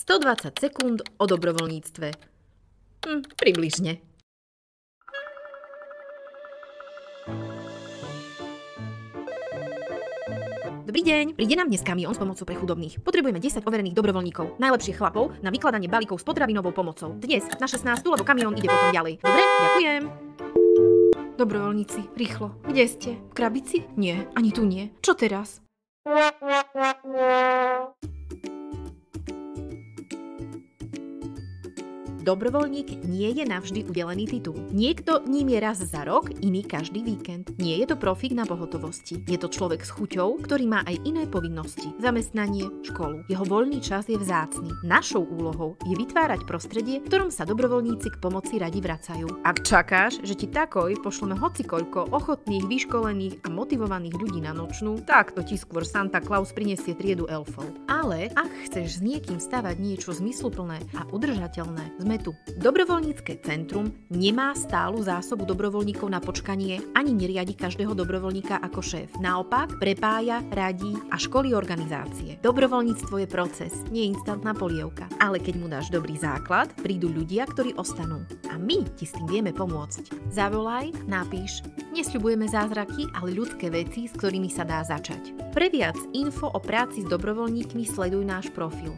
120 sekúnd o dobrovoľníctve. Približne. Dobrý deň, príde nám dnes kamión s pomocou pre chudobných. Potrebujeme 10 overených dobrovoľníkov, najlepších chlapov, na vykladanie balíkov s potravinovou pomocou. Dnes na 16, lebo kamión ide potom ďalej. Dobre, ďakujem. Dobrovoľníci, rýchlo. Kde ste? V krabici? Nie, ani tu nie. Čo teraz? Dobrovoľník nie je navždy udelený titul. Niekto ním je raz za rok, iný každý víkend. Nie je to profík na pohotovosti. Je to človek s chuťou, ktorý má aj iné povinnosti. Zamestnanie, školu. Jeho voľný čas je vzácny. Našou úlohou je vytvárať prostredie, v ktorom sa dobrovoľníci k pomoci radi vracajú. Ak čakáš, že ti takoj pošleme hocikoľko ochotných, vyškolených a motivovaných ľudí na nočnú, tak to ti skôr Santa Claus prinesie triedu elfov. Ale ak chceš s niekým stavať niečo zmysluplné a udržateľné, sme tu. Dobrovoľnícke centrum nemá stálu zásobu dobrovoľníkov na počkanie ani neriadi každého dobrovoľníka ako šéf. Naopak prepája, radí a školí organizácie. Dobrovoľníctvo je proces, nie instantná polievka. Ale keď mu dáš dobrý základ, prídu ľudia, ktorí ostanú. A my ti s tým vieme pomôcť. Zavolaj, napíš. Nesľubujeme zázraky, ale ľudské veci, s ktorými sa dá začať. Pre viac info o práci s dobrovoľníkmi sleduj náš profil.